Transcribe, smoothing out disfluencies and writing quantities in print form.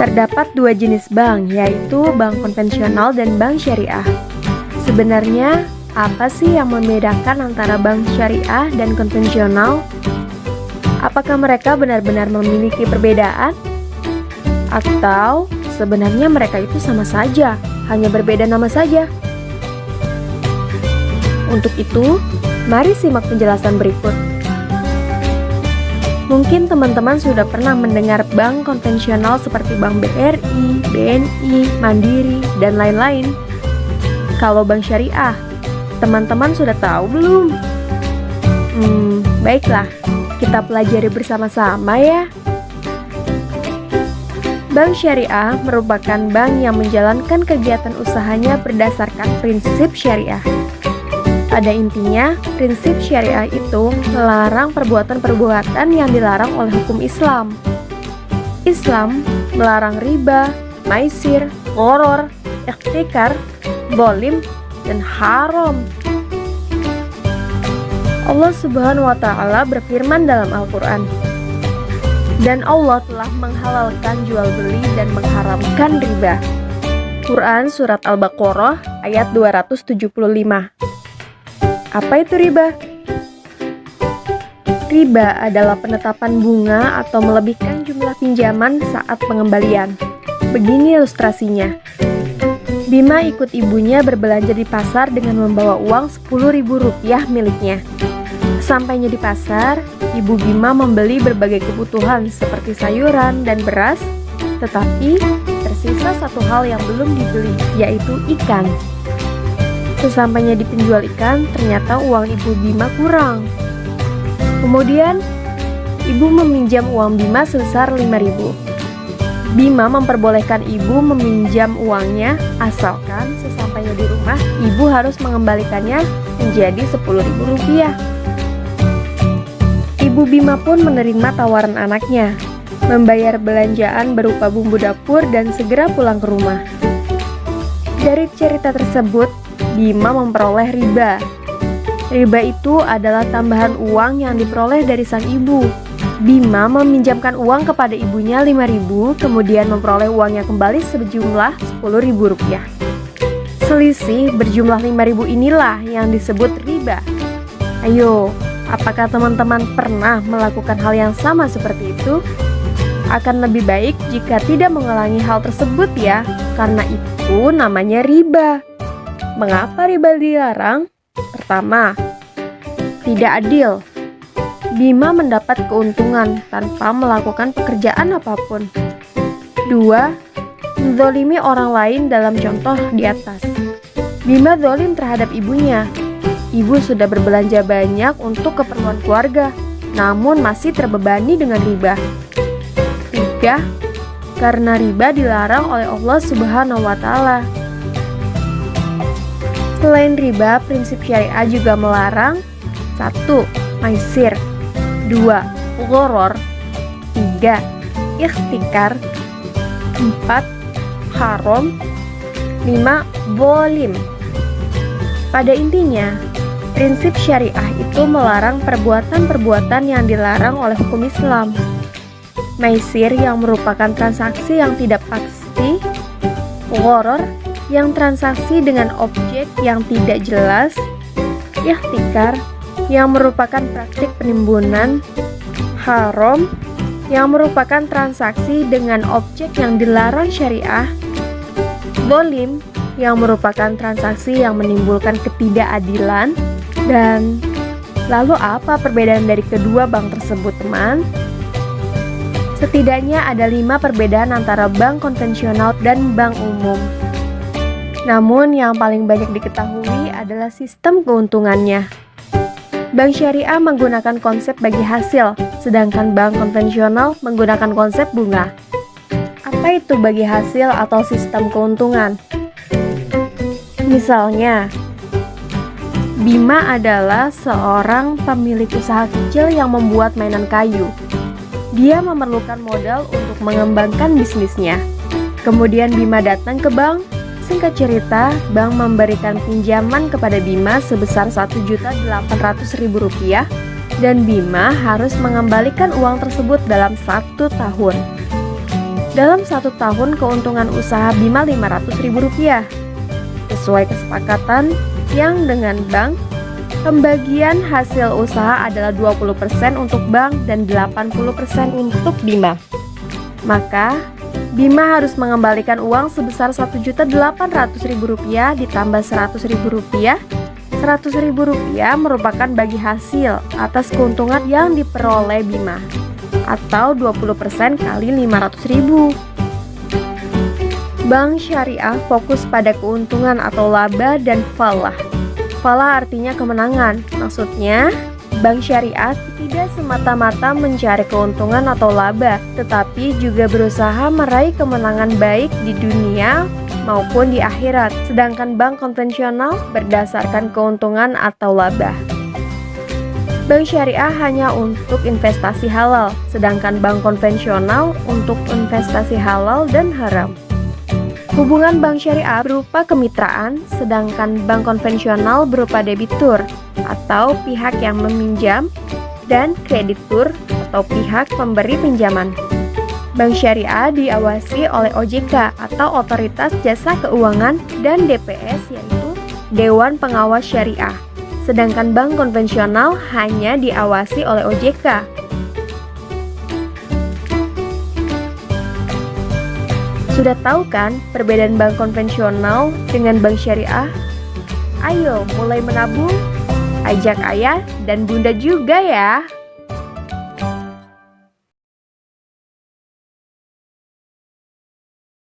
Terdapat dua jenis bank, yaitu bank konvensional dan bank syariah. Sebenarnya, apa sih yang membedakan antara bank syariah dan konvensional? Apakah mereka benar-benar memiliki perbedaan? Atau sebenarnya mereka itu sama saja, hanya berbeda nama saja? Untuk itu, mari simak penjelasan berikut. Mungkin teman-teman sudah pernah mendengar bank konvensional seperti Bank BRI, BNI, Mandiri, dan lain-lain. Kalau bank syariah, teman-teman sudah tahu belum? Baiklah, kita pelajari bersama-sama ya. Bank syariah merupakan bank yang menjalankan kegiatan usahanya berdasarkan prinsip syariah. Pada intinya, prinsip syariah itu melarang perbuatan-perbuatan yang dilarang oleh hukum Islam. Islam melarang riba, maisir, gharar, ihtikar, zalim, dan haram. Allah Subhanahu wa Ta'ala berfirman dalam Al-Quran, dan Allah telah menghalalkan jual beli dan mengharamkan riba. Quran Surat Al-Baqarah ayat 275. Apa itu riba? Riba adalah penetapan bunga atau melebihkan jumlah pinjaman saat pengembalian. Begini ilustrasinya. Bima ikut ibunya berbelanja di pasar dengan membawa uang Rp10.000 miliknya. Sampainya di pasar, Ibu Bima membeli berbagai kebutuhan seperti sayuran dan beras, tetapi tersisa satu hal yang belum dibeli, yaitu ikan. Sesampainya di penjual ikan, ternyata uang Ibu Bima kurang. Kemudian, Ibu meminjam uang Bima sebesar Rp5.000. Bima memperbolehkan Ibu meminjam uangnya, asalkan sesampainya di rumah, Ibu harus mengembalikannya menjadi Rp10.000. Ibu Bima pun menerima tawaran anaknya, membayar belanjaan berupa bumbu dapur dan segera pulang ke rumah. Dari cerita tersebut, Bima memperoleh riba. Riba itu adalah tambahan uang yang diperoleh dari sang ibu. Bima meminjamkan uang kepada ibunya Rp5.000, kemudian memperoleh uangnya kembali sejumlah Rp10.000. Selisih berjumlah Rp5.000 inilah yang disebut riba. Ayo, apakah teman-teman pernah melakukan hal yang sama seperti itu? Akan lebih baik jika tidak mengulangi hal tersebut ya, karena itu namanya riba. Mengapa riba dilarang? Pertama, tidak adil. Bima mendapat keuntungan tanpa melakukan pekerjaan apapun. 2. Menzolimi orang lain dalam contoh di atas. Bima zalim terhadap ibunya. Ibu sudah berbelanja banyak untuk keperluan keluarga, namun masih terbebani dengan riba. 3. Karena riba dilarang oleh Allah Subhanahu wa Ta'ala. Selain riba, prinsip syariah juga melarang 1. Maisir, 2. Gharar, 3. Ihtikar, 4. Haram, 5. Zalim. Pada intinya, prinsip syariah itu melarang perbuatan-perbuatan yang dilarang oleh hukum Islam. Maisir yang merupakan transaksi yang tidak pasti, gharar yang transaksi dengan objek yang tidak jelas, ihtikar yang merupakan praktik penimbunan, haram yang merupakan transaksi dengan objek yang dilarang syariah, zalim yang merupakan transaksi yang menimbulkan ketidakadilan. Dan lalu apa perbedaan dari kedua bank tersebut, teman? Setidaknya ada 5 perbedaan antara bank konvensional dan bank umum. Namun yang paling banyak diketahui adalah sistem keuntungannya. Bank syariah menggunakan konsep bagi hasil, sedangkan bank konvensional menggunakan konsep bunga. Apa itu bagi hasil atau sistem keuntungan? Misalnya, Bima adalah seorang pemilik usaha kecil yang membuat mainan kayu. Dia memerlukan modal untuk mengembangkan bisnisnya. Kemudian Bima datang ke bank. Singkat cerita, bank memberikan pinjaman kepada Bima sebesar Rp1.800.000 dan Bima harus mengembalikan uang tersebut dalam 1 tahun. Dalam 1 tahun keuntungan usaha Bima Rp500.000. Sesuai kesepakatan yang dengan bank, pembagian hasil usaha adalah 20% untuk bank dan 80% untuk Bima. Maka, Bima harus mengembalikan uang sebesar Rp1.800.000 ditambah Rp100.000. Rp100.000 merupakan bagi hasil atas keuntungan yang diperoleh Bima, atau 20% kali Rp500.000. Bank syariah fokus pada keuntungan atau laba dan falah. Falah artinya kemenangan. Maksudnya, bank syariah tidak semata-mata mencari keuntungan atau laba, tetapi juga berusaha meraih kemenangan baik di dunia maupun di akhirat. Sedangkan bank konvensional berdasarkan keuntungan atau laba. Bank syariah hanya untuk investasi halal, sedangkan bank konvensional untuk investasi halal dan haram. Hubungan bank syariah berupa kemitraan, sedangkan bank konvensional berupa debitur atau pihak yang meminjam dan kreditur atau pihak pemberi pinjaman. Bank syariah diawasi oleh OJK atau Otoritas Jasa Keuangan dan DPS yaitu Dewan Pengawas Syariah. Sedangkan bank konvensional hanya diawasi oleh OJK. Sudah tahu kan perbedaan bank konvensional dengan bank syariah? Ayo mulai menabung, ajak ayah dan bunda juga ya.